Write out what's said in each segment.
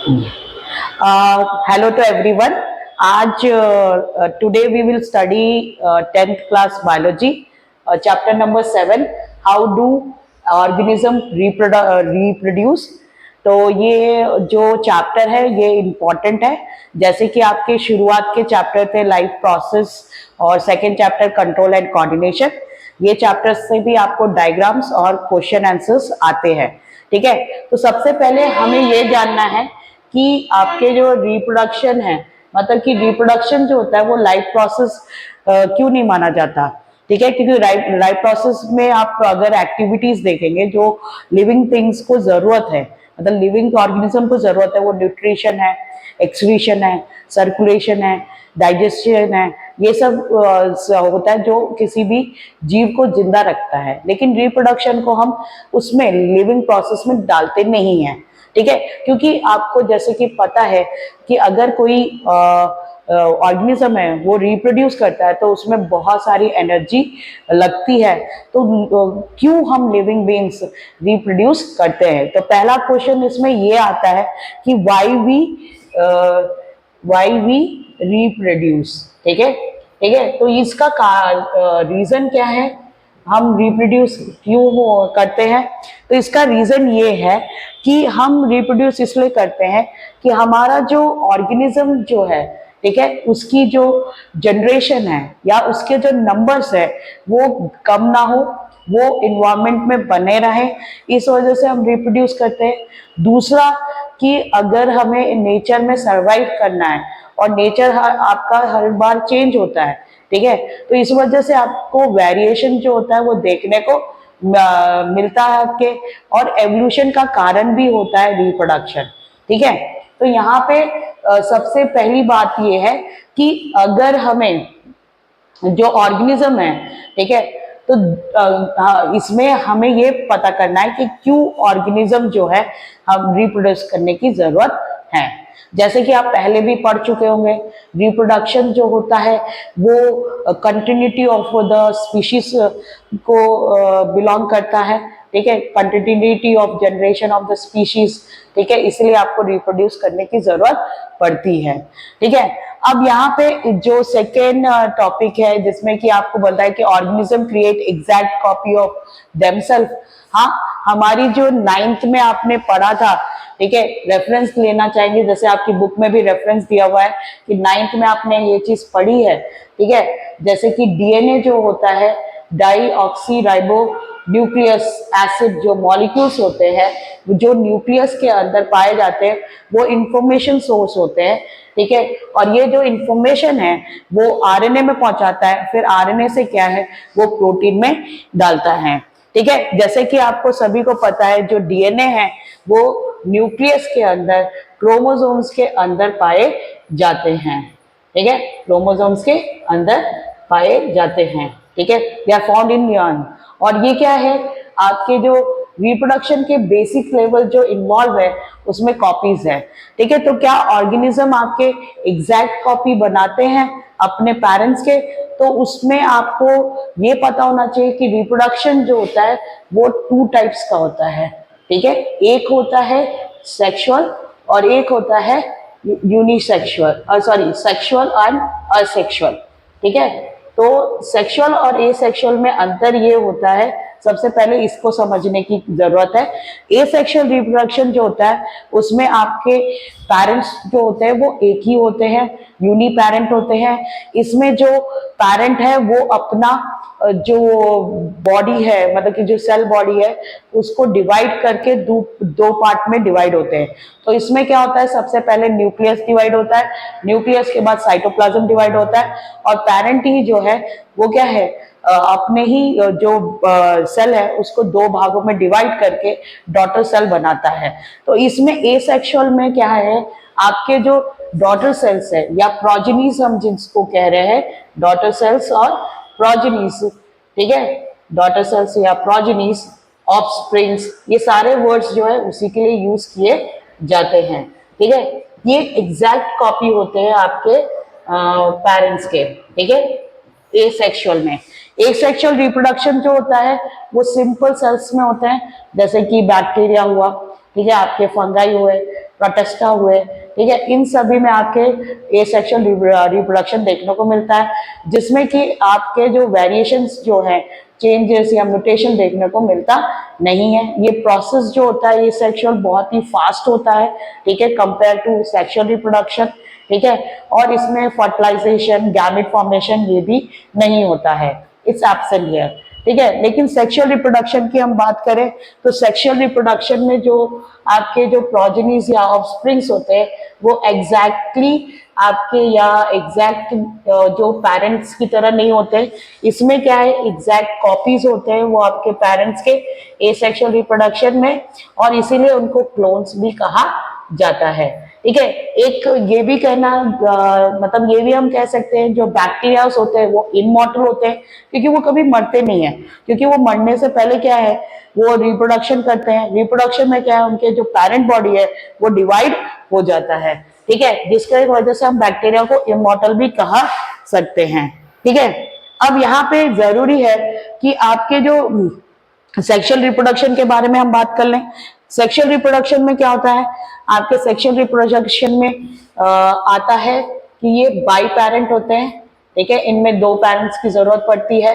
Hello to everyone. आज today we will study 10th class biology, chapter number 7. How do organism reproduce? तो ये जो chapter है ये इम्पोर्टेंट है, जैसे कि आपके शुरुआत के चैप्टर थे लाइफ प्रोसेस और second chapter control and coordination. ये चैप्टर से भी आपको डायग्राम्स और क्वेश्चन आंसर्स आते हैं। ठीक है, तो सबसे पहले हमें ये जानना है कि आपके जो रिप्रोडक्शन है, मतलब कि रिप्रोडक्शन जो होता है वो लाइफ प्रोसेस क्यों नहीं माना जाता। ठीक है, क्योंकि लाइफ प्रोसेस में आप अगर एक्टिविटीज देखेंगे जो लिविंग थिंग्स को जरूरत है, मतलब लिविंग ऑर्गेनिज्म को जरूरत है, वो न्यूट्रिशन है, एक्सक्रीशन है, सर्कुलेशन है, डाइजेशन है, ये सब होता है जो किसी भी जीव को जिंदा रखता है। लेकिन रिप्रोडक्शन को हम उसमें लिविंग प्रोसेस में डालते नहीं है। ठीक है, क्योंकि आपको जैसे कि पता है कि अगर कोई ऑर्गेनिज्म है वो रिप्रोड्यूस करता है तो उसमें बहुत सारी एनर्जी लगती है। तो क्यों हम लिविंग बीइंग्स रिप्रोड्यूस करते हैं, तो पहला क्वेश्चन इसमें ये आता है कि वाई वी रिप्रोड्यूस। ठीक है, ठीक है, तो इसका रीजन क्या है, हम रिप्रोड्यूस क्यों करते हैं। तो इसका रीजन ये है कि हम रिप्रोड्यूस इसलिए करते हैं कि हमारा जो ऑर्गेनिज्म जो है, ठीक है, उसकी जो जनरेशन है या उसके जो नंबर्स है वो कम ना हो, वो इन्वायरमेंट में बने रहे, इस वजह से हम रिप्रोड्यूस करते हैं। दूसरा कि अगर हमें नेचर में सरवाइव करना है और नेचर आपका हर बार चेंज होता है, ठीक है, तो इस वजह से आपको वेरिएशन जो होता है वो देखने को मिलता है आपके, और एवोल्यूशन का कारण भी होता है रिप्रोडक्शन। ठीक है, तो यहाँ पे सबसे पहली बात ये है कि अगर हमें जो ऑर्गेनिज्म है, ठीक है, तो इसमें हमें ये पता करना है कि क्यों ऑर्गेनिज्म जो है हम रिप्रोड्यूस करने की जरूरत है। जैसे कि आप पहले भी पढ़ चुके होंगे, रिप्रोडक्शन जो होता है वो कंटिन्यूटी ऑफ द स्पीशीज को बिलोंग करता है। ठीक है, continuity of generation of the species. ठीक है, इसलिए आपको रिप्रोड्यूस करने की जरूरत पड़ती है। ठीक है, अब यहाँ पे जो सेकेंड टॉपिक है जिसमें कि आपको बोलता है कि organism create exact copy of themselves. हाँ, हमारी जो 9th में आपने पढ़ा था, ठीक है, रेफरेंस लेना चाहेंगे, जैसे आपकी बुक में भी रेफरेंस दिया हुआ है कि 9th में आपने ये चीज पढ़ी है। ठीक है, जैसे कि डीएनए जो होता है, deoxyribo nucleus acid, जो मॉलिक्यूल्स होते हैं जो न्यूक्लियस के अंदर पाए जाते हैं वो इंफॉर्मेशन सोर्स होते हैं। ठीक है, और ये जो इंफॉर्मेशन है वो आरएनए में पहुंचाता है, फिर आरएनए से क्या है वो प्रोटीन में डालता है। ठीक है, जैसे कि आपको सभी को पता है जो डीएनए है वो न्यूक्लियस के अंदर क्रोमोसोम्स के अंदर पाए जाते हैं। ठीक है, क्रोमोसोम्स के अंदर पाए जाते हैं। ठीक है, they are found in neuron. और ये क्या है, आपके जो रिप्रोडक्शन के बेसिक लेवल जो इन्वॉल्व है उसमें कॉपीज है। ठीक है, तो क्या ऑर्गेनिज्म आपके एग्जैक्ट कॉपी बनाते हैं अपने पेरेंट्स के, तो उसमें आपको ये पता होना चाहिए कि रिप्रोडक्शन जो होता है वो 2 टाइप्स का होता है। ठीक है, एक होता है सेक्सुअल और एक होता है unisexual, sorry sexual and asexual. ठीक है, तो सेक्सुअल और एसेक्सुअल में अंतर ये होता है, सबसे पहले इसको समझने की जरूरत है। एसेक्सुअल रिप्रोडक्शन जो होता है उसमें आपके पेरेंट्स जो होते हैं वो एक ही होते हैं, यूनी पेरेंट होते हैं। इसमें जो पेरेंट है वो अपना जो बॉडी है, मतलब कि जो सेल बॉडी है उसको डिवाइड करके दो पार्ट में डिवाइड होते हैं। तो इसमें क्या होता है, सबसे पहले न्यूक्लियस डिवाइड होता है, न्यूक्लियस के बाद साइटोप्लाज्म डिवाइड होता है, और पेरेंट ही जो है वो क्या है, अपने ही जो सेल है उसको 2 भागों में डिवाइड करके डॉटर सेल बनाता है। तो इसमें एसेक्सुअल में क्या है, आपके जो डॉटर सेल्स है या प्रोजेनीज हम जिसको कह रहे हैं, डॉटर सेल्स और प्रोजेनीज। ठीक है, डॉटर सेल्स या प्रोजेनीज, ऑफस्प्रिंग्स, ये सारे वर्ड्स जो है उसी के लिए यूज किए जाते हैं। ठीक है, ये एग्जैक्ट कॉपी होते हैं आपके पेरेंट्स के। ठीक है, एसेक्सुअल में। एसेक्सुअल रिप्रोडक्शन जो होता है वो सिंपल सेल्स में होते हैं, जैसे कि बैक्टीरिया हुआ, ठीक है, आपके फंगाई हुए, प्रोटेस्टा हुए, ठीक है, इन सभी में आपके एसेक्सुअल रिप्रोडक्शन देखने को मिलता है, जिसमें कि आपके जो वेरिएशंस जो है, चेंजेस या म्यूटेशन देखने को मिलता नहीं है। ये प्रोसेस जो होता है ये सेक्सुअल बहुत ही फास्ट होता है, ठीक है, कंपेयर टू सेक्सुअल रिप्रोडक्शन, ठीक है, और इसमें फर्टिलाइजेशन, गैमेट फॉर्मेशन ये भी नहीं होता है, इट्स एब्सेंट हियर, ठीक है। लेकिन सेक्सुअल रिप्रोडक्शन की हम बात करें तो सेक्सुअल रिप्रोडक्शन में जो आपके जो प्रोजेनीज या ऑफस्प्रिंग्स होते हैं वो एग्जैक्टली आपके या एग्जैक्ट जो पेरेंट्स की तरह नहीं होते, इसमें क्या है एग्जैक्ट कॉपीज होते हैं वो आपके पेरेंट्स के एसेक्सुअल रिप्रोडक्शन में, और इसीलिए उनको क्लोन्स भी कहा जाता है, ठीक है। एक ये भी कहना मतलब ये भी हम कह सकते हैं जो बैक्टीरियाज होते हैं वो इमॉर्टल होते हैं क्योंकि वो कभी मरते नहीं है, क्योंकि वो मरने से पहले क्या है वो रिप्रोडक्शन करते हैं, रिप्रोडक्शन में क्या है उनके जो पेरेंट बॉडी है वो डिवाइड हो जाता है, ठीक है, जिसके वजह से हम बैक्टीरिया को इमॉर्टल भी कहा सकते हैं, ठीक है। अब यहाँ पे जरूरी है कि आपके जो सेक्सुअल रिप्रोडक्शन के बारे में हम बात कर लें। सेक्सुअल रिप्रोडक्शन में क्या होता है, आपके सेक्सुअल रिप्रोडक्शन में आता है कि ये बाई पेरेंट होते हैं, ठीक है, इनमें दो पेरेंट्स की जरूरत पड़ती है,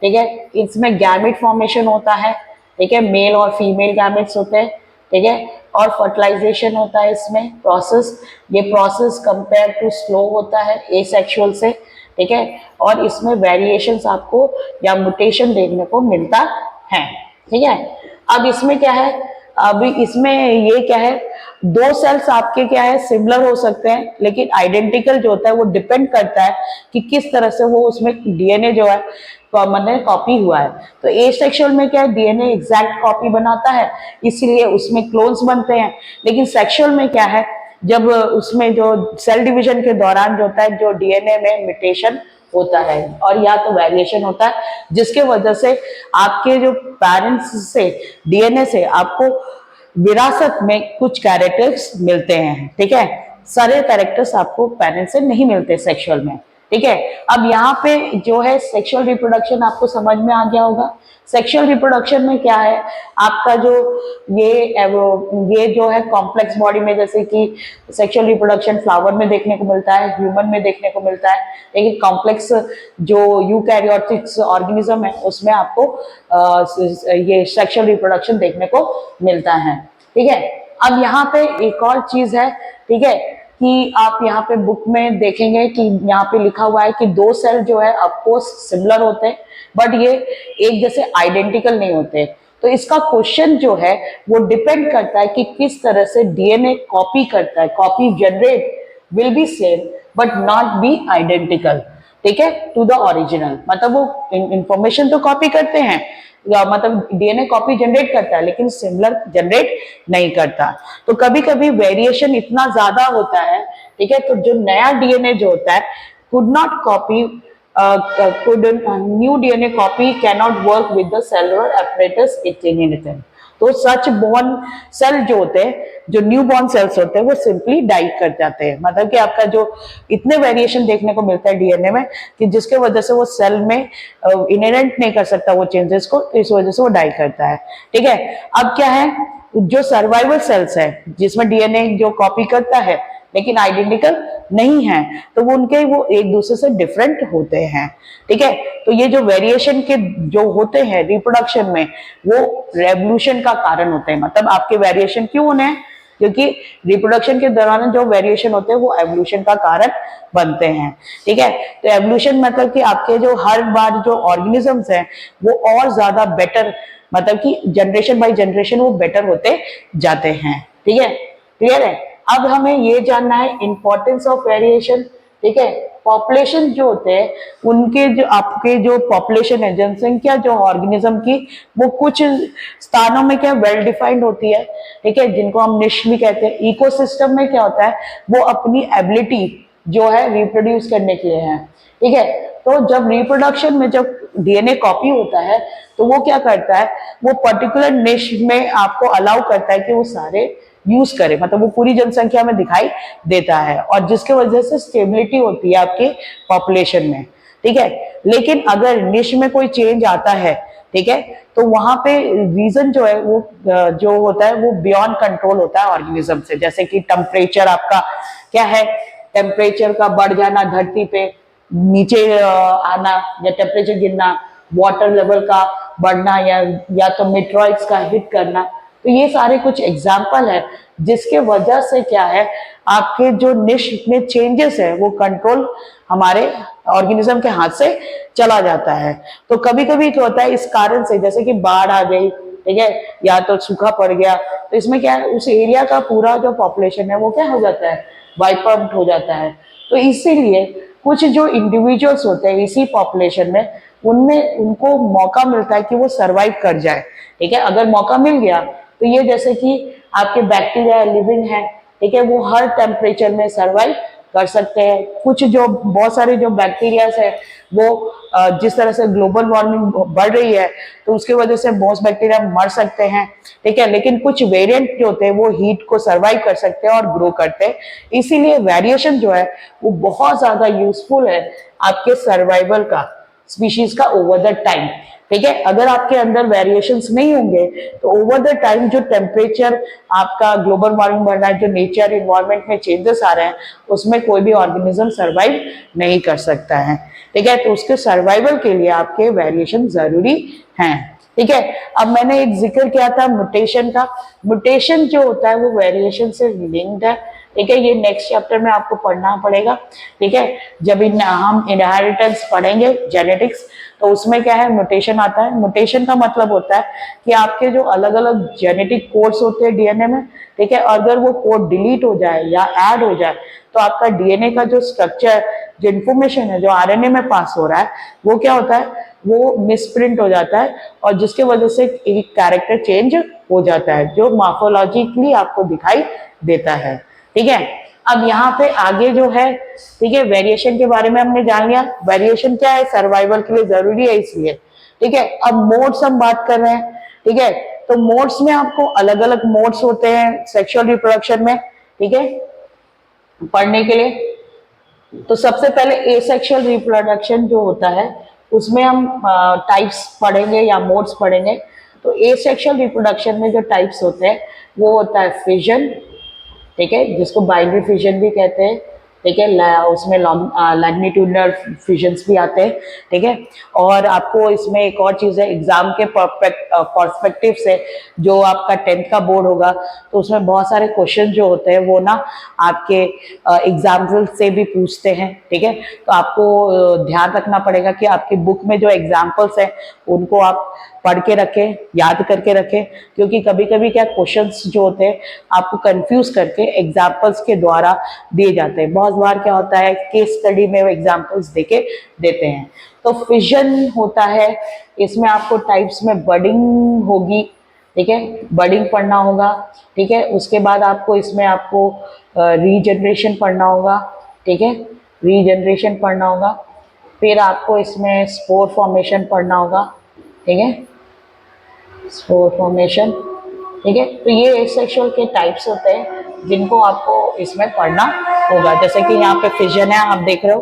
ठीक है, इसमें गैमेट फॉर्मेशन होता है, ठीक है, मेल और फीमेल गैमेट्स होते हैं, ठीक है, और फर्टिलाइजेशन होता है इसमें प्रोसेस, ये प्रोसेस कंपेयर टू स्लो होता है एसेक्सुअल से, ठीक है, और इसमें वेरिएशंस आपको या म्यूटेशन देखने को मिलता है, ठीक है। अब इसमें क्या है, अभी इसमें ये क्या है, दो सेल्स आपके क्या है सिमिलर हो सकते हैं लेकिन आइडेंटिकल जो होता है वो डिपेंड करता है कि किस तरह से वो उसमें डीएनए जो है परमानेंट कॉपी हुआ है। तो एसेक्सुअल में क्या है डीएनए एग्जैक्ट कॉपी बनाता है इसलिए उसमें क्लोन्स बनते हैं, लेकिन सेक्सुअल में क्या है जब उसमें जो सेल डिवीजन के दौरान जो होता है जो डीएनए में म्यूटेशन होता है और या तो वेरिएशन होता है जिसके वजह से आपके जो पेरेंट्स से डीएनए से आपको विरासत में कुछ कैरेक्टर्स मिलते हैं, ठीक है, सारे कैरेक्टर्स आपको पेरेंट्स से नहीं मिलते सेक्सुअल में, ठीक है। अब यहाँ पे जो है सेक्सुअल रिप्रोडक्शन आपको समझ में आ गया होगा। सेक्सुअल रिप्रोडक्शन में क्या है आपका जो ये जो है कॉम्प्लेक्स बॉडी में, जैसे कि सेक्सुअल रिप्रोडक्शन फ्लावर में देखने को मिलता है, ह्यूमन में देखने को मिलता है, लेकिन कॉम्प्लेक्स जो यूकैरियोटिक्स ऑर्गेनिज्म है उसमें आपको ये सेक्सुअल रिप्रोडक्शन देखने को मिलता है, ठीक है। अब यहाँ पे एक और चीज है, ठीक है, कि आप यहाँ पे बुक में देखेंगे कि यहाँ पे लिखा हुआ है कि दो सेल जो है ऑफकोर्स सिमिलर होते हैं बट ये एक जैसे आइडेंटिकल नहीं होते। तो इसका क्वेश्चन जो है वो डिपेंड करता है कि किस तरह से डीएनए कॉपी करता है, copy generate will be same but not be identical, ठीक है, टू द ओरिजिनल। मतलब वो इंफॉर्मेशन तो कॉपी करते हैं या मतलब डीएनए कॉपी जनरेट करता है लेकिन सिमिलर जनरेट नहीं करता। तो कभी कभी वेरिएशन इतना ज्यादा होता है, ठीक है, तो जो नया डीएनए जो होता है could not copy new DNA copy cannot work with the cellular apparatus it inherited। तो सच बॉर्न सेल जो होते हैं, जो न्यू बॉर्न सेल्स होते हैं वो सिंपली डाई कर जाते हैं, मतलब कि आपका जो इतने वेरिएशन देखने को मिलता है डीएनए में कि जिसके वजह से वो सेल में इनहेरेंट नहीं कर सकता वो चेंजेस को, इस वजह से वो डाई करता है, ठीक है। अब क्या है जो सर्वाइवल सेल्स है जिसमें डीएनए जो कॉपी करता है लेकिन आइडेंटिकल नहीं है तो वो उनके वो एक दूसरे से डिफरेंट होते हैं, ठीक है। तो ये जो वेरिएशन के जो होते हैं रिप्रोडक्शन में वो रेवोल्यूशन का कारण होते हैं। मतलब आपके वेरिएशन क्यों होने हैं, क्योंकि रिप्रोडक्शन के दौरान जो वेरिएशन होते हैं वो एवोल्यूशन का कारण बनते हैं, ठीक है। तो एवोल्यूशन मतलब कि आपके जो हर बार जो ऑर्गेनिजम्स हैं वो और ज्यादा बेटर, मतलब कि जनरेशन बाय जनरेशन वो बेटर होते जाते हैं, ठीक है, क्लियर है। अब हमें ये जानना है इंपॉर्टेंस ऑफ वेरिएशन, ठीक है। पॉपुलेशन जो होते हैं उनके जो आपके जो पॉपुलेशन है जनसंख्या जो ऑर्गेनिज्म की वो कुछ स्थानों में क्या वेल डिफाइंड होती है, ठीक है, जिनको हम निश भी कहते हैं। इकोसिस्टम में क्या होता है वो अपनी एबिलिटी जो है रिप्रोड्यूस करने के लिए है, ठीक है। तो जब रिप्रोडक्शन में जब डीएनए कॉपी होता है तो वो क्या करता है वो पर्टिकुलर निश में आपको अलाउ करता है कि वो सारे यूज करे, मतलब वो पूरी जनसंख्या में दिखाई देता है और जिसके वजह से स्टेबिलिटी होती है आपके पॉपुलेशन में, ठीक है। लेकिन अगर निश में कोई चेंज आता है ठीक है। तो वहां पे रीजन जो है वो जो होता है वो बियॉन्ड कंट्रोल होता है ऑर्गेनिज्म से। जैसे कि टेम्परेचर आपका क्या है, टेम्परेचर का बढ़ जाना, धरती पे नीचे आना या टेम्परेचर गिरना, वाटर लेवल का बढ़ना या तो मेट्रॉइड्स का हिट करना। तो ये सारे कुछ एग्जाम्पल है जिसके वजह से क्या है, आपके जो निश में चेंजेस है वो कंट्रोल हमारे ऑर्गेनिज्म के हाथ से चला जाता है। तो कभी कभी क्या होता है इस कारण से, जैसे कि बाढ़ आ गई, ठीक है, या तो सूखा पड़ गया, तो इसमें क्या है उस एरिया का पूरा जो पॉपुलेशन है वो क्या हो जाता है, वाइप आउट हो जाता है। तो इसीलिए कुछ जो इंडिविजुअल्स होते हैं इसी पॉपुलेशन में, उनमें उनको मौका मिलता है कि वो सरवाइव कर जाए, ठीक है। अगर मौका मिल गया तो ये जैसे कि आपके बैक्टीरिया लिविंग है, ठीक है, वो हर टेम्परेचर में सरवाइव कर सकते हैं। कुछ जो बहुत सारे जो बैक्टीरियाज है वो जिस तरह से ग्लोबल वार्मिंग बढ़ रही है तो उसकी वजह से बहुत बैक्टीरिया मर सकते हैं, ठीक है, लेकिन कुछ वेरिएंट जो होते हैं वो हीट को सरवाइव कर सकते हैं और ग्रो करते हैं। इसीलिए वेरिएशन जो है वो बहुत ज्यादा यूजफुल है आपके सर्वाइवल का, स्पीशीज का ओवर द टाइम, ठीक है। अगर आपके अंदर वेरिएशंस नहीं होंगे तो ओवर द टाइम जो टेम्परेचर आपका ग्लोबल वार्मिंग बढ़ रहा है, जो नेचर इन्वायरमेंट में चेंजेस आ रहे हैं, उसमें कोई भी ऑर्गेनिज्म सर्वाइव नहीं कर सकता है, ठीक है। तो उसके सर्वाइवल के लिए आपके वेरिएशन जरूरी हैं, ठीक है। अब मैंने एक जिक्र किया था म्यूटेशन का। म्यूटेशन जो होता है वो वेरिएशन से लिंक्ड है, ठीक है। ये नेक्स्ट चैप्टर में आपको पढ़ना पड़ेगा, ठीक है। जब हम इनहेरिटेंस पढ़ेंगे जेनेटिक्स, तो उसमें क्या है म्यूटेशन आता है। म्यूटेशन का मतलब होता है कि आपके जो अलग अलग जेनेटिक कोड्स होते हैं डीएनए में, ठीक है, अगर वो कोड डिलीट हो जाए या ऐड हो जाए तो आपका डीएनए का जो स्ट्रक्चर, जो इन्फॉर्मेशन है जो आरएनए में पास हो रहा है, वो क्या होता है, वो मिसप्रिंट हो जाता है और जिसके वजह से एक कैरेक्टर चेंज हो जाता है जो मॉर्फोलॉजिकली आपको दिखाई देता है, ठीक है। अब यहाँ पे आगे जो है, ठीक है, वेरिएशन के बारे में हमने जान लिया। वेरिएशन क्या है, सर्वाइवल के लिए जरूरी है इसलिए, ठीक है। अब मोड्स हम बात कर रहे हैं, ठीक है। तो मोड्स में आपको अलग अलग मोड्स होते हैं सेक्सुअल रिप्रोडक्शन में, ठीक है, पढ़ने के लिए। तो सबसे पहले एसेक्सुअल रिप्रोडक्शन जो होता है उसमें हम टाइप्स पढ़ेंगे या मोड्स पढ़ेंगे। तो एसेक्सुअल रिप्रोडक्शन में जो टाइप्स होते हैं वो होता है फिजन, ठीक है, जिसको बाइनरी फिजन भी कहते हैं, ठीक है। उसमें लॉन्गिट्यूडनल फिजन्स भी आते हैं, ठीक है। और आपको इसमें एक और चीज़ है, एग्जाम के पर्सपेक्टिव से जो आपका 10th का बोर्ड होगा तो उसमें बहुत सारे क्वेश्चन जो होते हैं वो ना आपके एग्जाम्पल से भी पूछते हैं, ठीक है। तो आपको ध्यान रखना पड़ेगा कि आपकी बुक में जो एग्जाम्पल्स हैं उनको आप पढ़ के रखें, याद करके रखें, क्योंकि कभी कभी क्या क्वेश्चंस जो होते हैं आपको कंफ्यूज करके एग्जाम्पल्स के द्वारा दिए जाते हैं। बहुत बार क्या होता है केस स्टडी में वो एग्जाम्पल्स देके देते हैं। तो फिजन होता है, इसमें आपको टाइप्स में बडिंग होगी, ठीक है, बडिंग पढ़ना होगा, ठीक है। उसके बाद आपको इसमें आपको रीजनरेशन पढ़ना होगा, ठीक है, रीजनरेशन पढ़ना होगा। फिर आपको इसमें स्पोर फॉर्मेशन पढ़ना होगा, ठीक है, स्पोर फॉर्मेशन, ठीक है। तो ये एसेक्सुअल के टाइप्स होते हैं जिनको आपको इसमें पढ़ना होगा। जैसे कि यहाँ पे फिजन है आप देख रहे हो,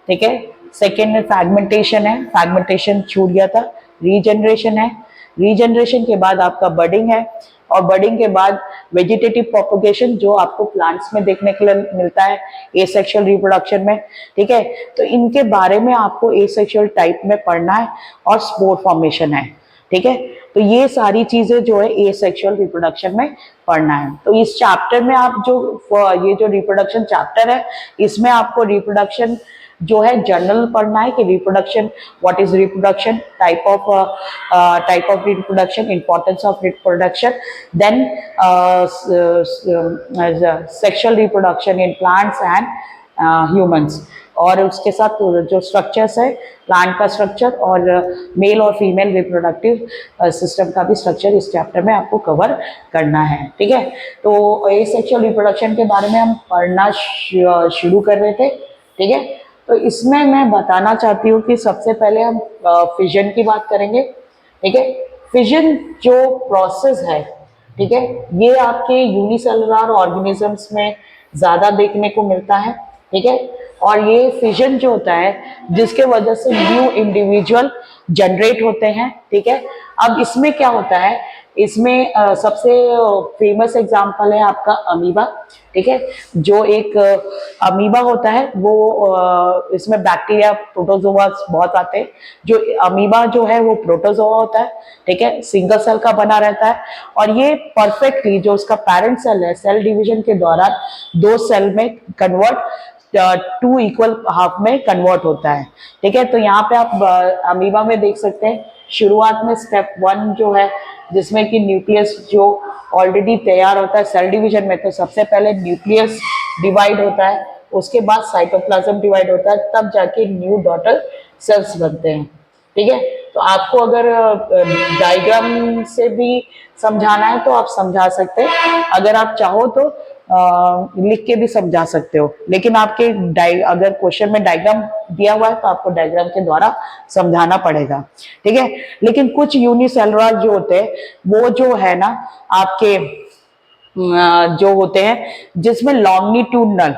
ठीक है। सेकेंड में फ्रैगमेंटेशन है, फ्रैगमेंटेशन छूट गया था। रीजनरेशन है, रीजनरेशन के बाद आपका बडिंग है और बडिंग के बाद वेजिटेटिव प्रोपोगेशन जो आपको प्लांट्स में देखने के लिए मिलता है एसेक्सुअल रिप्रोडक्शन में, ठीक है। तो इनके बारे में आपको एसेक्सुअल टाइप में पढ़ना है और स्पोर फॉर्मेशन है, ठीक है। तो ये सारी चीजें जो है एसेक्सुअल रिप्रोडक्शन में पढ़ना है। तो इस चैप्टर में आप जो ये जो रिप्रोडक्शन चैप्टर है इसमें आपको रिप्रोडक्शन जो है जनरल पढ़ना है कि reproduction, what is reproduction, type of reproduction, importance of reproduction, then sexual reproduction in plants and humans, और उसके साथ जो स्ट्रक्चर्स है प्लांट का स्ट्रक्चर और मेल और फीमेल रिप्रोडक्टिव सिस्टम का भी स्ट्रक्चर इस चैप्टर में आपको कवर करना है, ठीक है। तो एसेक्सुअल रिप्रोडक्शन के बारे में हम पढ़ना शुरू कर रहे थे, ठीक है। तो इसमें मैं बताना चाहती हूँ कि सबसे पहले हम फिजन की बात करेंगे, ठीक है। फिजन जो प्रोसेस है, ठीक है, ये आपके यूनिसेलुलर ऑर्गेनिजम्स में ज्यादा देखने को मिलता है, ठीक है। और ये फिजन जो होता है जिसके वजह से न्यू इंडिविजुअल जनरेट होते हैं, ठीक है। अब इसमें क्या होता है, इसमें सबसे फेमस एग्जांपल है आपका अमीबा, ठीक है। जो एक अमीबा होता है वो इसमें बैक्टीरिया प्रोटोजोआ बहुत आते हैं। जो अमीबा जो है वो प्रोटोजोआ होता है, ठीक है, सिंगल सेल का बना रहता है। और ये परफेक्टली जो उसका पेरेंट सेल है, सेल डिवीजन के दौरान दो सेल में कन्वर्ट, टू इक्वल हाफ में कन्वर्ट होता है, ठीक है। तो यहाँ पे आप अमीबा में देख सकते हैं शुरुआत में स्टेप 1 जो है जिसमें कि न्यूक्लियस जो ऑलरेडी तैयार होता है सेल डिवीजन में, तो सबसे पहले न्यूक्लियस डिवाइड होता है, उसके बाद साइटोप्लाज्म डिवाइड होता है, तब जाके न्यू डॉटर सेल्स बनते हैं, ठीक है। तो आपको अगर डायग्राम से भी समझाना है तो आप समझा सकते हैं, अगर आप चाहो तो लिख के भी समझा सकते हो, लेकिन आपके अगर क्वेश्चन में डायग्राम दिया हुआ है तो आपको डायग्राम के द्वारा समझाना पड़ेगा, ठीक है। लेकिन कुछ यूनिसेलुलर जो होते हैं वो जो है ना आपके जो होते हैं जिसमें लॉन्गिट्यूडनल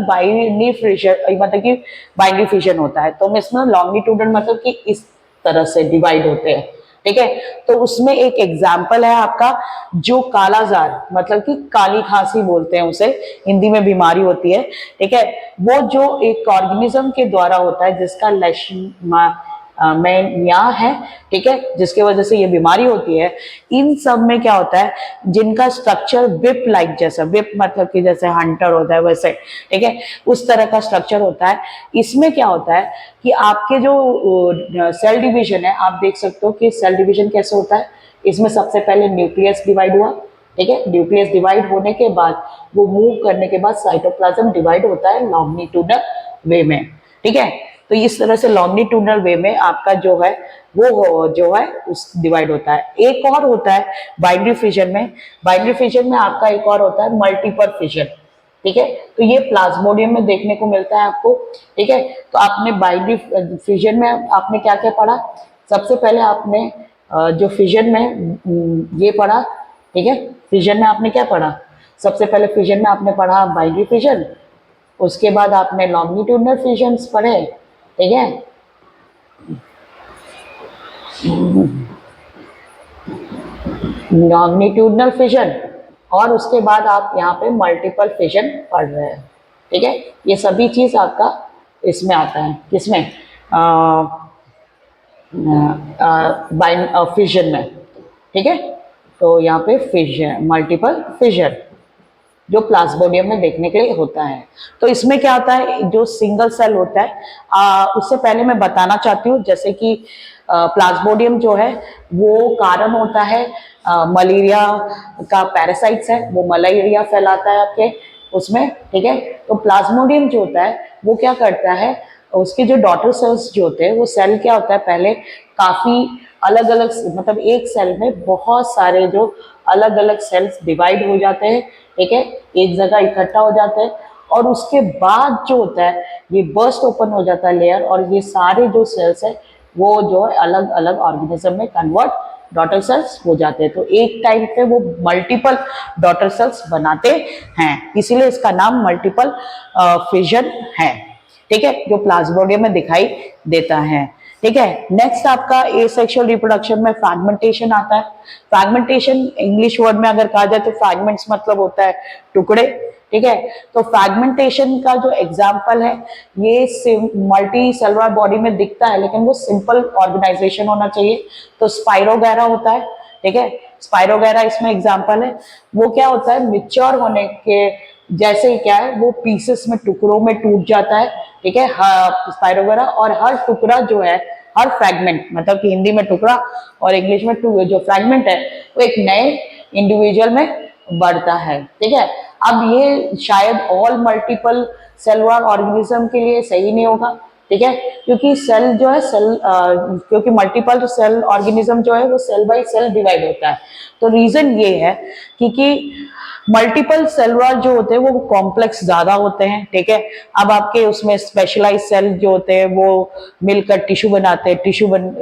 बाइनरी फिशन, मतलब कि बाइनरी फिशन होता है, तो इसमें लॉन्गिट्यूडनल मतलब कि इस तरह से डिवाइड होते हैं, ठीक है। तो उसमें एक एग्जाम्पल है आपका जो कालाजार, मतलब कि काली खांसी बोलते हैं उसे, हिंदी में बीमारी होती है, ठीक है। वो जो एक ऑर्गेनिज्म के द्वारा होता है जिसका मैनिया है, ठीक है, जिसके वजह से ये बीमारी होती है। इन सब में क्या होता है, जिनका स्ट्रक्चर विप लाइक जैसा, विप मतलब कि जैसे हंटर होता है वैसे, ठीक है, उस तरह का स्ट्रक्चर होता है। इसमें क्या होता है कि आपके जो सेल डिवीजन है, आप देख सकते हो कि सेल डिवीजन कैसे होता है। इसमें सबसे पहले न्यूक्लियस डिवाइड हुआ, ठीक है, न्यूक्लियस डिवाइड होने के बाद वो मूव करने के बाद साइटोप्लाज्म डिवाइड होता है लॉन्गिट्यूडनल वे में, ठीक है। तो इस तरह से लॉन्गिट्यूडनल वे में आपका जो है वो जो है उस डिवाइड होता है। एक और होता है बाइनरी फिजन में, बाइनरी फिजन में आपका एक और होता है मल्टीपल फिजन, ठीक है। तो ये प्लाज्मोडियम में देखने को मिलता है आपको, ठीक है। तो आपने बाइनरी फिजन में आपने क्या क्या पढ़ा, सबसे पहले आपने जो फिजन में ये पढ़ा, ठीक है। फिजन में आपने क्या पढ़ा, सबसे पहले फिजन में आपने पढ़ा बाइनरी फिजन, उसके बाद आपने लॉन्गिट्यूडनल फिजन्स पढ़े, ठीक है। लॉन्गिट्यूडनल फिजन, और उसके बाद आप यहाँ पे मल्टीपल फिजन पढ़ रहे हैं, ठीक है। ये सभी चीज आपका इसमें आता है, किसमें, फिजन में, ठीक है। तो यहाँ पे फिजन, मल्टीपल फिजन जो प्लाज्मोडियम में देखने के लिए होता है। तो इसमें क्या होता है, जो सिंगल सेल होता है, उससे पहले मैं बताना चाहती हूँ जैसे कि प्लाज्मोडियम जो है वो कारण होता है मलेरिया का, पैरासाइट्स है वो मलेरिया फैलाता है आपके उसमें, ठीक है। तो प्लाज्मोडियम जो होता है वो क्या करता है, उसके जो डॉटर सेल्स जो होते हैं वो सेल क्या होता है, पहले काफी अलग अलग, मतलब एक सेल में बहुत सारे जो अलग अलग सेल्स डिवाइड हो जाते हैं, ठीक है, एक जगह इकट्ठा हो जाते हैं, और उसके बाद जो होता है ये बर्स्ट ओपन हो जाता है लेयर, और ये सारे जो सेल्स है वो जो है अलग अलग ऑर्गेनिज्म में कन्वर्ट डॉटर सेल्स हो जाते हैं। तो एक टाइम पे वो मल्टीपल डॉटर सेल्स बनाते हैं, इसीलिए इसका नाम मल्टीपल फिजन है, ठीक है, जो प्लाज्मोडियम में दिखाई देता है, ठीक है। नेक्स्ट आपका एसेक्सुअल रिप्रोडक्शन में फ्रैगमेंटेशन आता है। फ्रैगमेंटेशन इंग्लिश वर्ड में अगर कहा जाए तो फ्रैगमेंट्स मतलब होता है टुकड़े, ठीक है। तो फ्रैगमेंटेशन का जो एग्जांपल है ये मल्टी सेलुलर बॉडी में दिखता है, लेकिन वो सिंपल ऑर्गेनाइजेशन होना चाहिए। तो स्पाइरोगैरा होता है, ठीक है, स्पाइरोगैरा इसमें एग्जांपल है। वो क्या होता है, मिच्योर होने के जैसे क्या है वो पीसेस में, टुकड़ों में टूट जाता है, ठीक है, स्पाइरोगैरा। और हर टुकड़ा जो है, हर फ्रैगमेंट, मतलब कि हिंदी में टुकड़ा और इंग्लिश में जो फ्रैगमेंट है वो एक नए इंडिविजुअल में बढ़ता है, ठीक है। अब ये शायद ऑल मल्टीपल सेलुलर ऑर्गेनिज्म के लिए सही नहीं होगा, ठीक है, क्योंकि सेल जो है क्योंकि मल्टीपल सेल ऑर्गेनिज्म जो है वो सेल बाय सेल डिवाइड होता है। तो रीजन ये है क्योंकि मल्टीपल सेलुलर जो होते हैं वो कॉम्प्लेक्स ज्यादा होते हैं, ठीक है। अब आपके उसमें स्पेशलाइज सेल जो होते हैं वो मिलकर टिश्यू बनाते हैं,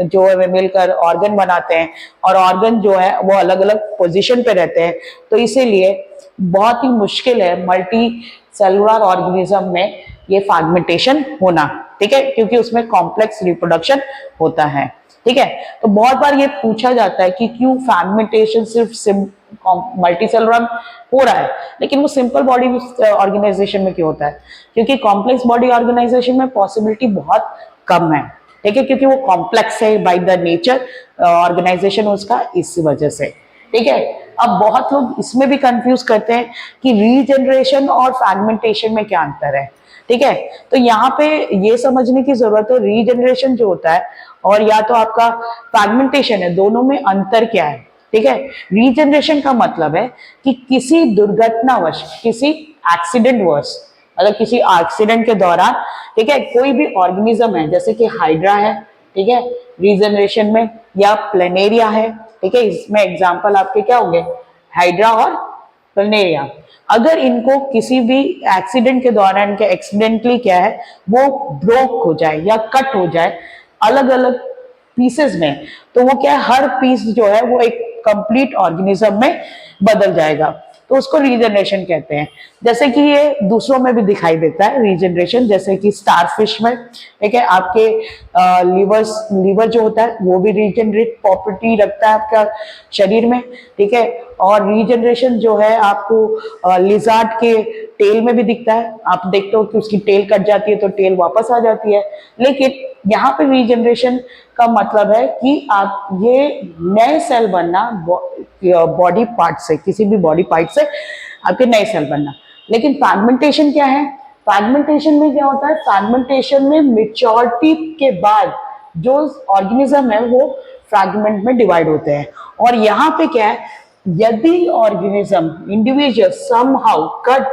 जो है वे मिलकर ऑर्गन बनाते हैं, और ऑर्गन जो है वो अलग अलग पोजीशन पे रहते हैं। तो इसीलिए बहुत ही मुश्किल है मल्टी सेलुलर ऑर्गेनिज्म में ये फ्रैगमेंटेशन होना, ठीक है, क्योंकि उसमें कॉम्प्लेक्स रिप्रोडक्शन होता है, ठीक है। तो बहुत बार ये पूछा जाता है कि क्यों फ्रैगमेंटेशन सिर्फ मल्टी सेलुलर हो रहा है, लेकिन वो सिंपल बॉडी ऑर्गेनाइजेशन में क्यों होता है? क्योंकि कॉम्प्लेक्स बॉडी ऑर्गेनाइजेशन में पॉसिबिलिटी बहुत कम है, ठीक है, क्योंकि वो कॉम्प्लेक्स है बाय द नेचर ऑर्गेनाइजेशन उसका, इस वजह से, ठीक है। अब बहुत लोग इसमें भी कंफ्यूज करते हैं कि रीजनरेशन और फ्रैगमेंटेशन में क्या अंतर है, ठीक है। तो यहाँ पे ये समझने की जरूरत है रीजनरेशन जो होता है और या तो आपका फ्रैगमेंटेशन है, दोनों में अंतर क्या है, ठीक है। रीजनरेशन का मतलब है कि किसी दुर्घटनावश, किसी एक्सीडेंट वश, मतलब किसी एक्सीडेंट के दौरान, ठीक है, कोई भी ऑर्गेनिज्म है जैसे कि हाइड्रा है, ठीक है, रीजनरेशन में, या प्लेनेरिया है, ठीक है, इसमें एग्जांपल आपके क्या होंगे, हाइड्रा और प्लेनेरिया। अगर इनको किसी भी एक्सीडेंट के दौरान इनके एक्सीडेंटली क्या है वो ब्रोक हो जाए या कट हो जाए अलग अलग पीसेस में, तो वो क्या है, हर पीस जो है वो एक कंप्लीट ऑर्गेनिज्म में बदल जाएगा, तो उसको रीजनरेशन कहते हैं। जैसे कि ये दूसरों में भी दिखाई देता है रीजनरेशन, जैसे कि स्टारफिश में, ठीक है, आपके लीवर जो होता है वो भी रीजनरेट प्रॉपर्टी रखता है आपका शरीर में, ठीक है। और रीजनरेशन जो है आपको लिजार्ड के टेल में भी दिखता है, आप देखते हो कि उसकी टेल कट जाती है तो टेल वापस आ जाती है। लेकिन यहाँ पे रीजनरेशन का मतलब है कि आप ये नए सेल बनना बॉडी पार्ट से, किसी भी बॉडी पार्ट से आपके नए सेल बनना। लेकिन फ्रैगमेंटेशन क्या है? फ्रैगमेंटेशन में क्या होता है, फ्रैगमेंटेशन में मेच्योरिटी के बाद जो ऑर्गेनिज्म है वो फ्रैगमेंट में डिवाइड होते हैं। और यहाँ पे क्या है, यदि ऑर्गेनिज्म इंडिविजुअल समहाउ कट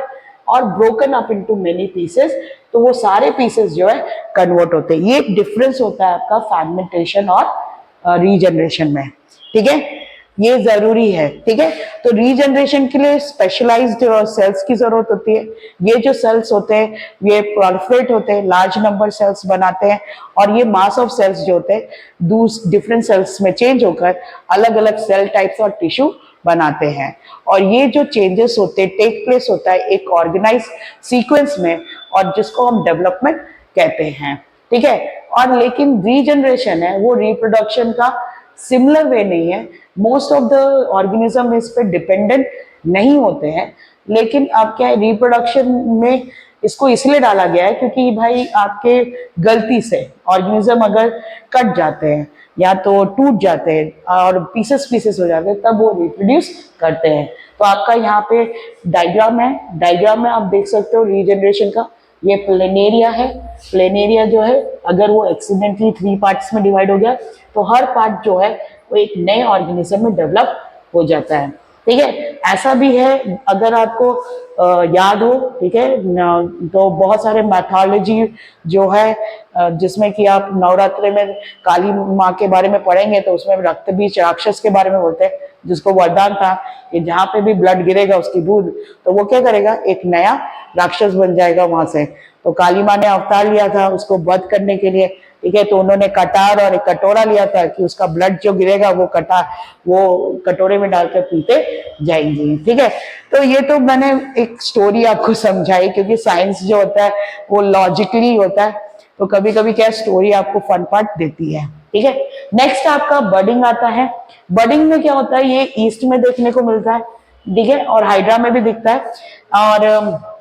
और broken up into many pieces, तो वो सारे पीसेस जो है कन्वर्ट होते हैं। ये एक डिफरेंस होता है आपका फ्रैगमेंटेशन और रीजनरेशन में, ठीक है, ये जरूरी है, ठीक है। तो रीजनरेशन के लिए स्पेशलाइज्ड सेल्स की जरूरत होती है। ये जो सेल्स होते हैं ये प्रोलिफरेट होते हैं, लार्ज नंबर सेल्स बनाते हैं, और ये मास ऑफ सेल्स जो होते हैं डिफरेंट सेल्स में चेंज होकर अलग अलग सेल टाइप्स और टिश्यू बनाते हैं। और ये जो चेंजेस होते हैं टेक प्लेस होता है एक ऑर्गेनाइज सीक्वेंस में, और जिसको हम डेवलपमेंट कहते हैं, ठीक है। और लेकिन रीजनरेशन है वो रिप्रोडक्शन का सिमिलर वे नहीं है। मोस्ट ऑफ द ऑर्गेनिज्म इस पे डिपेंडेंट नहीं होते हैं, लेकिन आप क्या है, रिप्रोडक्शन में इसको इसलिए डाला गया है क्योंकि भाई आपके गलती से ऑर्गेनिज्म अगर कट जाते हैं या तो टूट जाते हैं और पीसेस पीसेस हो जाते हैं तब वो रिप्रोड्यूस करते हैं। तो आपका यहाँ पे डायग्राम है, डायग्राम में आप देख सकते हो रीजनरेशन का, ये प्लेनेरिया है। प्लेनेरिया जो है अगर वो एक्सीडेंटली 3 पार्ट्स में डिवाइड हो गया तो हर पार्ट जो है वो एक नए ऑर्गेनिज्म में डेवलप हो जाता है, ठीक है। ऐसा भी है, अगर आपको याद हो, ठीक है, तो बहुत सारे मैथोलॉजी जो है जिसमें कि आप नवरात्रि में काली माँ के बारे में पढ़ेंगे तो उसमें रक्त बीज राक्षस के बारे में बोलते हैं, जिसको वरदान था कि जहां पे भी ब्लड गिरेगा उसकी बूंद, तो वो क्या करेगा, एक नया राक्षस बन जाएगा वहां से। तो काली माँ ने अवतार लिया था उसको वध करने के लिए, ठीक है। तो उन्होंने कटार और एक कटोरा लिया था कि उसका ब्लड जो गिरेगा वो कटोरे में डालकर पीते जाएंगे, ठीक है। तो ये तो मैंने एक स्टोरी आपको समझाई, क्योंकि साइंस जो होता है वो लॉजिकली होता है, तो कभी कभी क्या स्टोरी आपको फन पार्ट देती है, ठीक है। नेक्स्ट आपका बर्डिंग आता है। बर्डिंग में क्या होता है, ये ईस्ट में देखने को मिलता है, ठीक है, और हाइड्रा में भी दिखता है। और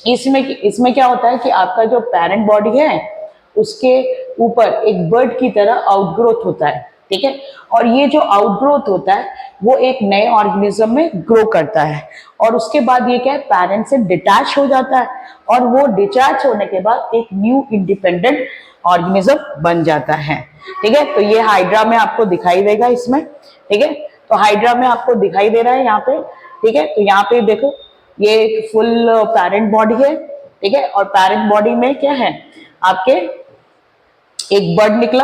इसमें क्या होता है कि आपका जो पेरेंट बॉडी है उसके ऊपर एक बर्ड की तरह आउटग्रोथ होता है, ठीक है। और ये जो आउटग्रोथ होता है वो एक नए ऑर्गेनिज्म में ग्रो करता है, और उसके बाद ये क्या है, पेरेंट से डिटैच हो जाता है, और वो डिटैच होने के बाद एक न्यू इंडिपेंडेंट ऑर्गेनिज्म बन जाता है, ठीक है। तो ये हाइड्रा में आपको दिखाई देगा इसमें, ठीक है। तो हाइड्रा में आपको दिखाई दे रहा है यहाँ पे, ठीक है। तो यहाँ पे देखो ये एक फुल पेरेंट बॉडी है, ठीक है, और पेरेंट बॉडी में क्या है आपके एक बर्ड निकला,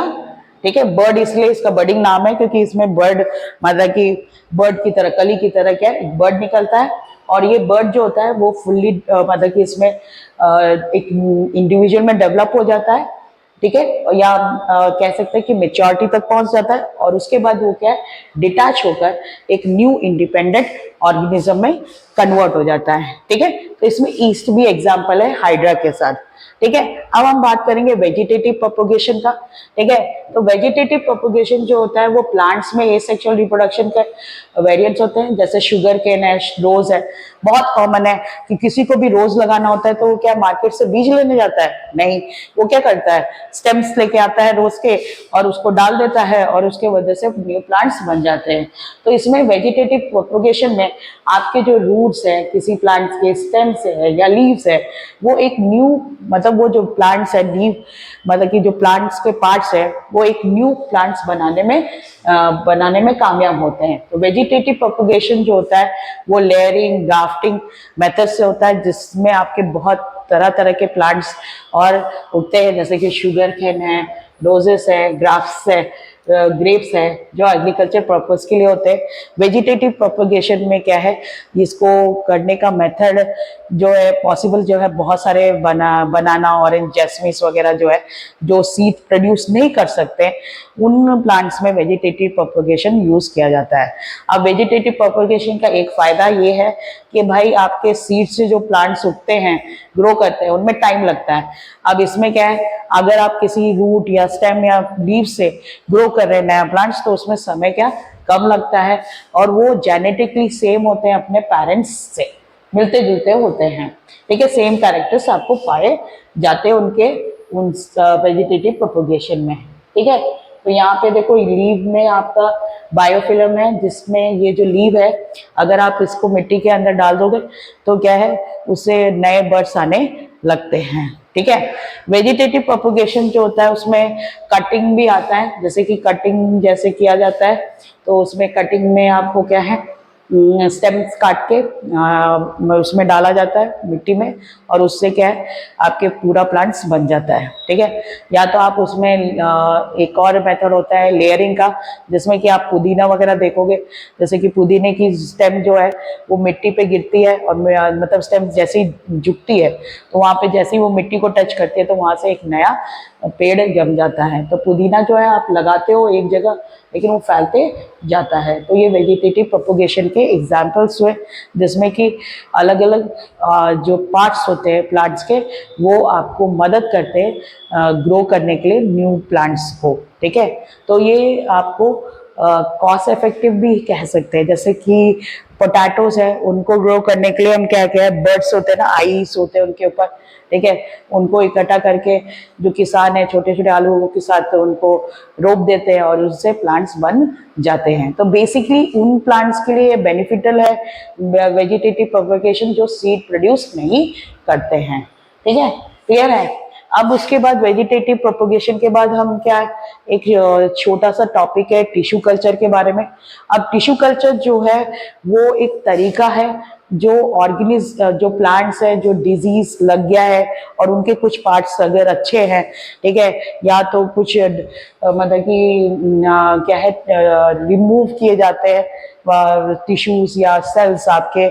ठीक है। बर्ड इसलिए इसका बर्डिंग नाम है क्योंकि इसमें बर्ड मतलब कि बर्ड की तरह, कली की तरह क्या है, एक बर्ड निकलता है, और ये बर्ड जो होता है वो फुल्ली मतलब कि इसमें एक इंडिविजुअल में डेवलप हो जाता है, ठीक है, या कह सकते हैं कि मेच्योरिटी तक पहुंच जाता है, और उसके बाद वो क्या है, डिटैच होकर एक न्यू इंडिपेंडेंट ऑर्गेनिज्म में कन्वर्ट हो जाता है, ठीक है। तो इसमें ईस्ट भी एग्जाम्पल है हाइड्रा के साथ, ठीक है। अब हम बात करेंगे वेजिटेटिव प्रोपोगेशन का, ठीक है। तो वेजिटेटिव प्रोपोगेशन जो होता है वो प्लांट्स में एसेक्सुअल रिप्रोडक्शन के वेरिएंट्स होते हैं, जैसे शुगर केन है, रोज है, बहुत कॉमन है कि किसी को भी रोज लगाना होता है तो वो क्या मार्केट से बीज लेने जाता है? नहीं, वो क्या करता है, स्टेम्स लेके आता है रोज के और उसको डाल देता है और उसके वजह से न्यू प्लांट्स बन जाते हैं। तो इसमें वेजिटेटिव प्रोपोगेशन में आपके जो रूट्स है किसी प्लांट्स के, स्टेम्स है या लीव्स है, वो एक न्यू मतलब वो जो प्लांट्स है लीव मतलब कि जो प्लांट्स के पार्ट्स है वो एक न्यू प्लांट्स बनाने में कामयाब होते हैं। तो वेजिटेटिव प्रोपोगेशन जो होता है वो लेयरिंग ग्राफ्टिंग मेथड से होता है, जिसमें आपके बहुत तरह तरह के प्लांट्स और उगते हैं, जैसे कि शुगर केन है, रोजेस है, ग्राफ्स है, ग्रेप्स है, जो एग्रीकल्चर पर्पस के लिए होते हैं। वेजिटेटिव प्रोपोगेशन में क्या है, इसको करने का मेथड जो है पॉसिबल जो है बहुत सारे बनाना ऑरेंज जैस्मिस वगैरह जो है जो सीड प्रोड्यूस नहीं कर सकते, उन प्लांट्स में वेजिटेटिव प्रोपोगेशन यूज किया जाता है। अब वेजिटेटिव प्रोपोगेशन का एक फायदा ये है कि भाई आपके सीड से जो प्लांट्स उगते हैं, ग्रो करते हैं, उनमें टाइम लगता है। अब इसमें क्या है, अगर आप किसी रूट या स्टेम या लीव से ग्रो कर रहे हैं नया प्लांट्स, तो उसमें समय क्या कम लगता है और वो जेनेटिकली सेम होते हैं अपने पेरेंट्स से, मिलते जुलते होते हैं, ठीक है। सेम कैरेक्टर्स आपको पाए जाते हैं उनके उन वेजिटेटिव प्रोपोगेशन में, ठीक है। तो यहाँ पे देखो लीव में आपका बायोफिल्म है, जिसमें ये जो लीव है अगर आप इसको मिट्टी के अंदर डाल दोगे तो क्या है, उससे नए बर्ड्स आने लगते हैं, ठीक है। वेजिटेटिव प्रोपोगेशन जो होता है उसमें कटिंग भी आता है, जैसे कि कटिंग जैसे किया जाता है, तो उसमें कटिंग में आपको क्या है स्टेम्स काट के उसमें डाला जाता है मिट्टी में, और उससे क्या है आपके पूरा प्लांट्स बन जाता है, ठीक है। या तो आप उसमें एक और मेथड होता है लेयरिंग का, जिसमें कि आप पुदीना वगैरह देखोगे, जैसे कि पुदीने की स्टेम जो है वो मिट्टी पे गिरती है और मतलब स्टेम जैसे ही झुकती है तो वहाँ पे जैसे ही वो मिट्टी को टच करती है तो वहाँ से एक नया पेड़ जम जाता है। तो पुदीना जो है आप लगाते हो एक जगह लेकिन वो फैलते जाता है। तो ये वेजिटेटिव प्रोपोगेशन के एग्जाम्पल्स हुए, जिसमें कि अलग अलग जो पार्ट्स होते हैं प्लांट्स के वो आपको मदद करते हैं ग्रो करने के लिए न्यू प्लांट्स को, ठीक है। तो ये आपको कॉस्ट इफेक्टिव भी कह सकते हैं, जैसे कि पोटैटोज है उनको ग्रो करने के लिए हम क्या क्या है, बर्ड्स होते हैं ना, आईस होते हैं उनके ऊपर, ठीक है, उनको इकट्ठा करके जो किसान है छोटे छोटे आलू के साथ उनको रोप देते हैं और उससे प्लांट्स बन जाते हैं। तो बेसिकली उन प्लांट्स के लिए बेनिफिशियल है वेजिटेटिव प्रोपोगेशन जो सीड प्रोड्यूस नहीं करते हैं, ठीक है, क्लियर है। अब उसके बाद वेजिटेटिव प्रोपोगेशन के बाद हम क्या एक छोटा सा टॉपिक है टिश्यू कल्चर के बारे में। अब टिश्यू कल्चर जो है वो एक तरीका है जो जो प्लांट्स है जो डिजीज लग गया है और उनके कुछ पार्ट्स अगर अच्छे हैं, ठीक है, या तो कुछ मतलब कि क्या है रिमूव किए जाते हैं टिश्यूज या सेल्स आपके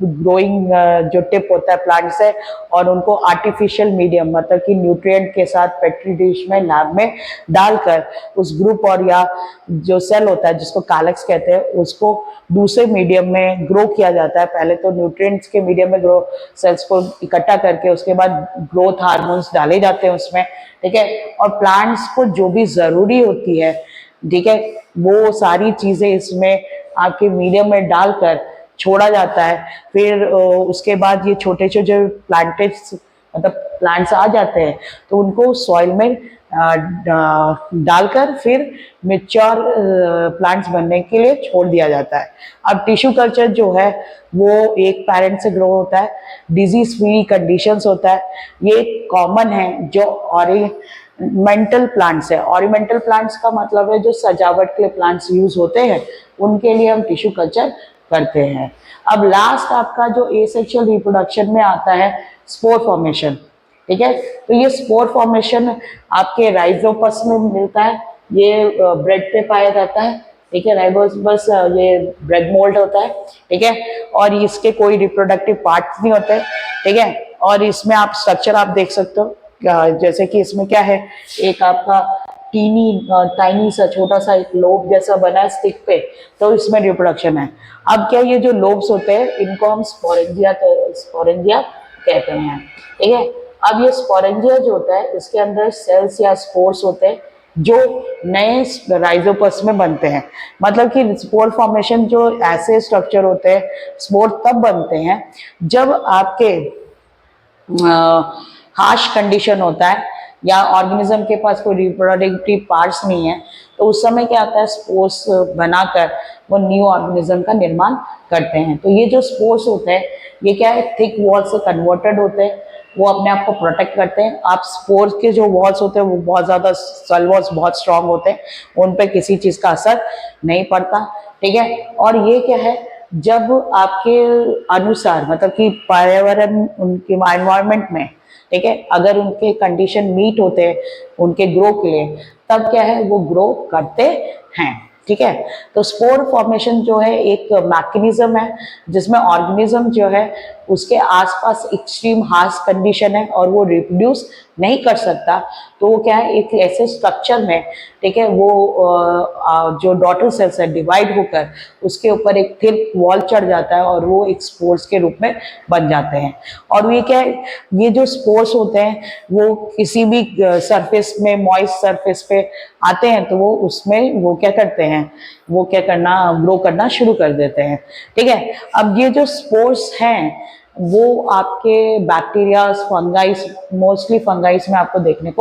ग्रोइंग जो टिप होता है प्लांट से, और उनको आर्टिफिशियल मीडियम मतलब कि न्यूट्रिएंट के साथ पेट्री डिश में लैब में डालकर उस ग्रुप और या जो सेल होता है जिसको कैलेक्स कहते हैं उसको दूसरे मीडियम में ग्रो किया जाता है। पहले तो न्यूट्रिएंट्स के मीडियम में ग्रो सेल्स को इकट्ठा करके उसके बाद ग्रोथ हार्मोन्स डाले जाते हैं उसमें, ठीक है, और प्लांट्स को जो भी जरूरी होती है, ठीक है, वो सारी चीजें इसमें आपके मीडियम में डालकर छोड़ा जाता है। फिर उसके बाद ये छोटे छोटे प्लांटेड्स मतलब प्लांट्स आ जाते हैं तो उनको सॉइल में डालकर फिर मेच्योर प्लांट्स बनने के लिए छोड़ दिया जाता है। अब टिश्यू कल्चर जो है वो एक पेरेंट से ग्रो होता है, डिजीज फ्री कंडीशंस होता है, ये कॉमन है जो ऑर्नामेंटल प्लांट्स है। ऑर्नामेंटल प्लांट्स का मतलब है जो सजावट के लिए प्लांट्स यूज होते हैं उनके लिए हम टिश्यू कल्चर करते हैं। अब लास्ट आपका जो एसेक्सुअल रिप्रोडक्शन में आता है स्पोर फॉर्मेशन, ठीक है। तो ये स्पोर फॉर्मेशन आपके राइजोपस में मिलता है, ये ब्रेड पे पाया जाता है, ठीक है, राइबोसोमस ये ब्रेड मोल्ड होता है, ठीक है, और इसके कोई रिप्रोडक्टिव पार्ट्स नहीं होते, ठीक है। और इसमें आप स्ट्रक्चर आप देख सकते हो, जैसे कि इसमें क्या है, एक आपका टाइनी सा छोटा सा एक लोब जैसा बना है स्टिक पे, तो इसमें रिप्रोडक्शन है। अब क्या ये जो लोब्स होते हैं इनको हम स्पोरेंजिया कहते हैं, ठीक है। अब ये स्पोरेंजिया जो होता है इसके अंदर सेल्स या स्पोर्स होते हैं जो नए राइजोपस में बनते हैं। मतलब कि स्पोर फॉर्मेशन जो ऐसे स्ट्रक्चर होते हैं, स्पोर तब बनते हैं जब आपके हार्श कंडीशन होता है या ऑर्गेनिज्म के पास कोई रिप्रोडक्टिव पार्ट्स नहीं है, तो उस समय क्या होता है, स्पोर्स बनाकर वो न्यू ऑर्गेनिज्म का निर्माण करते हैं। तो ये जो स्पोर्स होते हैं ये क्या है, थिक वॉल से कन्वर्टेड होते हैं, वो अपने आप को प्रोटेक्ट करते हैं। आप स्पोर्स के जो वॉल्स होते हैं वो बहुत ज़्यादा, सेल वॉल्स बहुत स्ट्रांग होते हैं, उन पर किसी चीज़ का असर नहीं पड़ता, ठीक है। और ये क्या है, जब आपके अनुसार मतलब कि पर्यावरण उनके एनवायरनमेंट में, ठीक है, अगर उनके कंडीशन मीट होते हैं उनके ग्रो के लिए, तब क्या है वो ग्रो करते हैं, ठीक है। तो स्पोर फॉर्मेशन जो है एक मैकेनिज्म है जिसमें ऑर्गेनिज्म जो है उसके आसपास एक्सट्रीम हार्श कंडीशन है और वो रिप्रोड्यूस नहीं कर सकता, तो वो क्या है, एक ऐसे स्ट्रक्चर में, ठीक है, वो जो डॉटर सेल्स है डिवाइड होकर उसके ऊपर एक थिक वॉल चढ़ जाता है और वो एक स्पोर्स के रूप में बन जाते हैं। और ये क्या है, ये जो स्पोर्स होते हैं वो किसी भी सरफेस में, मॉइस्ट सरफेस पे आते हैं तो वो उसमें वो क्या करते हैं, वो क्या करना, ग्रो करना शुरू कर देते हैं, ठीक है। अब ये जो स्पोर्स हैं वो आपके बैक्टीरिया, फंगाइस, मोस्टली फंगाइस में आपको देखने को